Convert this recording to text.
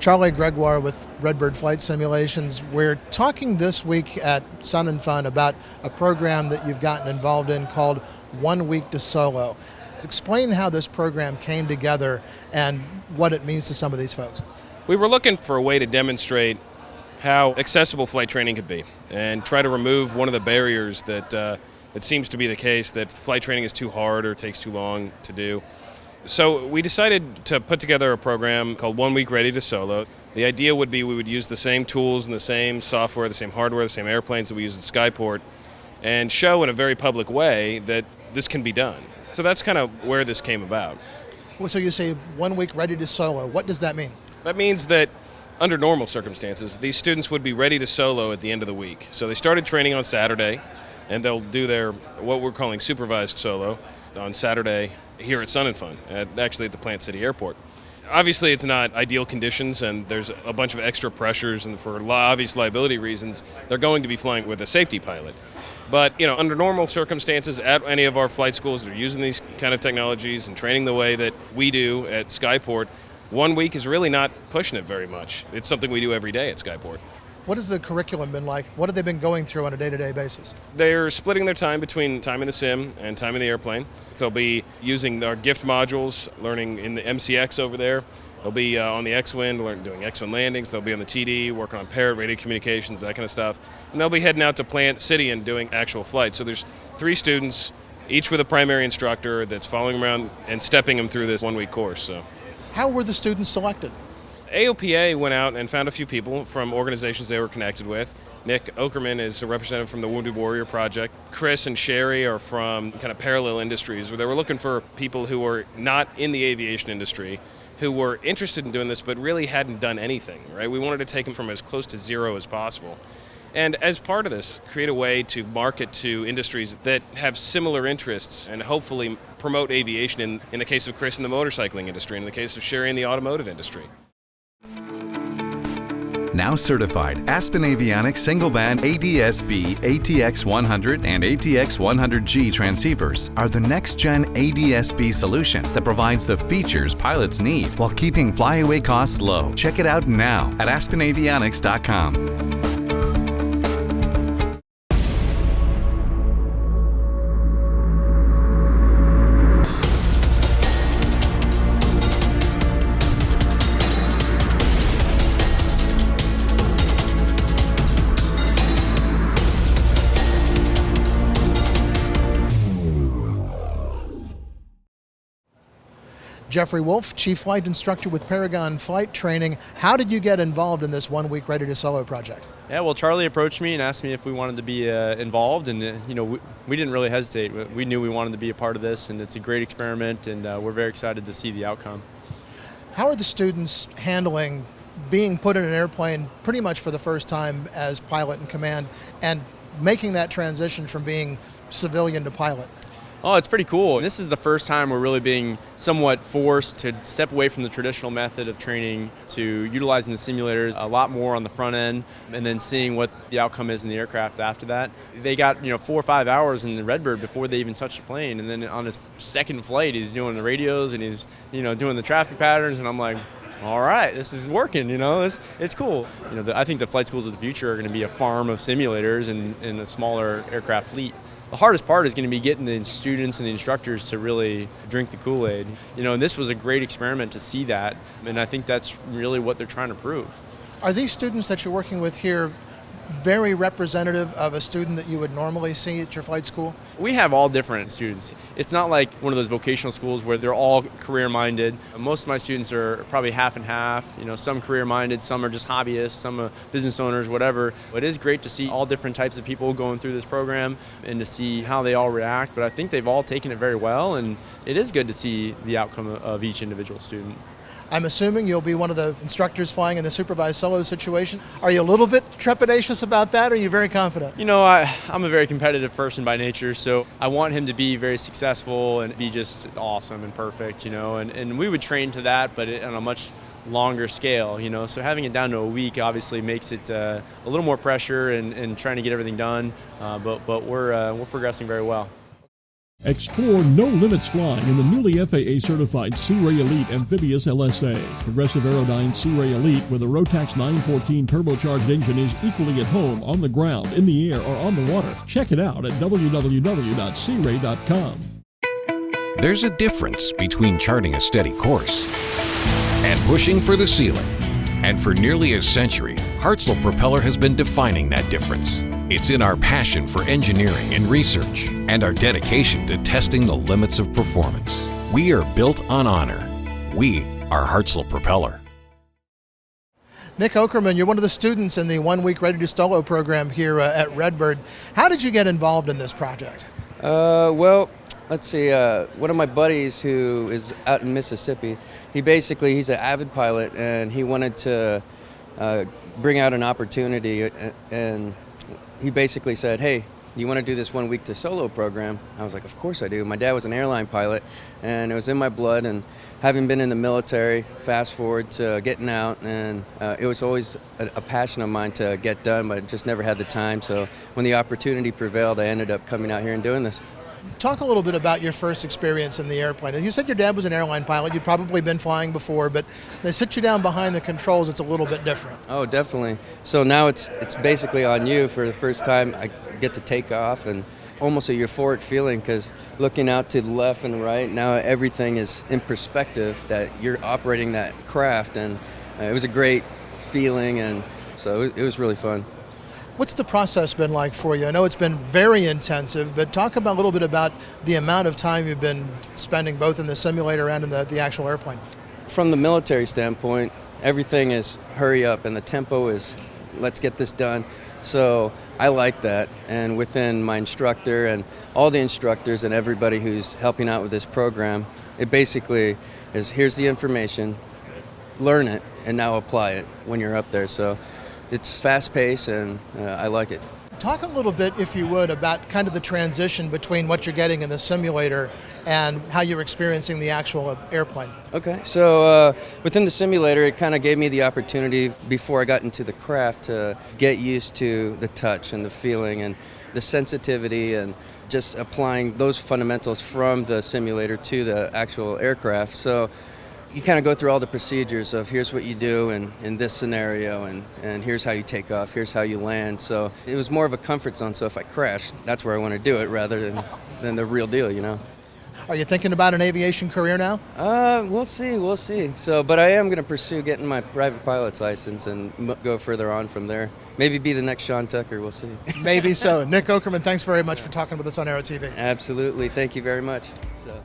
Charlie Gregoire with Redbird Flight Simulations. We're talking this week at Sun and Fun about a program that you've gotten involved in called 1 Week to Solo. Explain how this program came together and what it means to some of these folks. We were looking for a way to demonstrate how accessible flight training could be and try to remove one of the barriers that seems to be the case, that flight training is too hard or takes too long to do. So we decided to put together a program called 1 Week Ready to Solo. The idea would be we would use the same tools and the same software, the same hardware, the same airplanes that we use at Skyport, and show in a very public way that this can be done. So that's kind of where this came about. Well, so you say 1 week ready to solo. What does that mean? That means that under normal circumstances, these students would be ready to solo at the end of the week. So they started training on Saturday, and they'll do their, what we're calling supervised solo, on Saturday here at Sun and Fun, actually at the Plant City Airport. Obviously, it's not ideal conditions, and there's a bunch of extra pressures, and for obvious liability reasons, they're going to be flying with a safety pilot. But under normal circumstances, at any of our flight schools that are using these kind of technologies and training the way that we do at Skyport, 1 week is really not pushing it very much. It's something we do every day at Skyport. What has the curriculum been like? What have they been going through on a day-to-day basis? They're splitting their time between time in the sim and time in the airplane. They'll be using our gift modules, learning in the MCX over there. They'll be on the X-Wing, doing X-Wing landings. They'll be on the TD, working on Parrot, radio communications, that kind of stuff. And they'll be heading out to Plant City and doing actual flights. So there's 3 students, each with a primary instructor that's following them around and stepping them through this 1 week course. So, how were the students selected? AOPA went out and found a few people from organizations they were connected with. Nick Okerman is a representative from the Wounded Warrior Project. Chris and Sherry are from kind of parallel industries, where they were looking for people who were not in the aviation industry, who were interested in doing this but really hadn't done anything, right? We wanted to take them from as close to zero as possible. And as part of this, create a way to market to industries that have similar interests and hopefully promote aviation in the case of Chris in the motorcycling industry, and in the case of Sherry in the automotive industry. Now certified, Aspen Avionics single-band ADS-B, ATX-100, and ATX-100G transceivers are the next-gen ADS-B solution that provides the features pilots need while keeping flyaway costs low. Check it out now at aspenavionics.com. Jeffrey Wolf, Chief Flight Instructor with Paragon Flight Training. How did you get involved in this 1 week Ready to Solo project? Yeah, well, Charlie approached me and asked me if we wanted to be involved, and we didn't really hesitate. We knew we wanted to be a part of this, and it's a great experiment, and we're very excited to see the outcome. How are the students handling being put in an airplane pretty much for the first time as pilot in command and making that transition from being civilian to pilot? Oh, it's pretty cool. This is the first time we're really being somewhat forced to step away from the traditional method of training to utilizing the simulators a lot more on the front end, and then seeing what the outcome is in the aircraft after that. They got 4 or 5 hours in the Redbird before they even touched the plane, and then on his second flight he's doing the radios and he's doing the traffic patterns, and I'm like, all right, this is working, it's cool. I think the flight schools of the future are going to be a farm of simulators and a smaller aircraft fleet. The hardest part is going to be getting the students and the instructors to really drink the Kool-Aid. And this was a great experiment to see that, and I think that's really what they're trying to prove. Are these students that you're working with here very representative of a student that you would normally see at your flight school? We have all different students. It's not like one of those vocational schools where they're all career-minded. Most of my students are probably half and half. Some career-minded, some are just hobbyists, some are business owners, whatever. It is great to see all different types of people going through this program and to see how they all react. But I think they've all taken it very well, and it is good to see the outcome of each individual student. I'm assuming you'll be one of the instructors flying in the supervised solo situation. Are you a little bit trepidatious about that, or are you very confident? I'm a very competitive person by nature, so I want him to be very successful and be just awesome and perfect, and we would train to that, but on a much longer scale, so having it down to a week obviously makes it a little more pressure and trying to get everything done, but we're progressing very well. Explore no-limits flying in the newly FAA-certified Sea Ray Elite Amphibious LSA. Progressive Aerodyne Sea Ray Elite with a Rotax 914 turbocharged engine is equally at home on the ground, in the air, or on the water. Check it out at www.searay.com. There's a difference between charting a steady course and pushing for the ceiling. And for nearly a century, Hartzell Propeller has been defining that difference. It's in our passion for engineering and research and our dedication to testing the limits of performance. We are built on honor. We are Hartzell Propeller. Nick Okerman, you're one of the students in the 1 week Ready to Solo program here at Redbird. How did you get involved in this project? Well, let's see. One of my buddies who is out in Mississippi, he's an avid pilot, and he wanted to bring out an opportunity, and he basically said, hey, you want to do this 1 week to solo program? I was like, of course I do. My dad was an airline pilot, and it was in my blood, and having been in the military, fast forward to getting out, and it was always a passion of mine to get done, but just never had the time. So when the opportunity prevailed, I ended up coming out here and doing this. Talk a little bit about your first experience in the airplane. You said your dad was an airline pilot. You'd probably been flying before, but they sit you down behind the controls. It's a little bit different. Oh, definitely. So now it's basically on you. For the first time, I get to take off, and almost a euphoric feeling, because looking out to the left and right, now everything is in perspective that you're operating that craft, and it was a great feeling, and so it was really fun. What's the process been like for you? I know it's been very intensive, but talk about a little bit about the amount of time you've been spending both in the simulator and in the actual airplane. From the military standpoint, everything is hurry up, and the tempo is let's get this done. So I like that, and within my instructor and all the instructors and everybody who's helping out with this program, it basically is here's the information, learn it, and now apply it when you're up there. So it's fast-paced, and I like it. Talk a little bit, if you would, about kind of the transition between what you're getting in the simulator and how you're experiencing the actual airplane. Okay, so within the simulator, it kind of gave me the opportunity before I got into the craft to get used to the touch and the feeling and the sensitivity, and just applying those fundamentals from the simulator to the actual aircraft. So you kind of go through all the procedures of here's what you do in this scenario, and here's how you take off, here's how you land. So it was more of a comfort zone, so if I crash, that's where I want to do it rather than the real deal, you know. Are you thinking about an aviation career now? We'll see. So, but I am going to pursue getting my private pilot's license and go further on from there. Maybe be the next Sean Tucker, we'll see. Maybe so. Nick Okerman, thanks very much for talking with us on Aero-TV. Absolutely, thank you very much. So.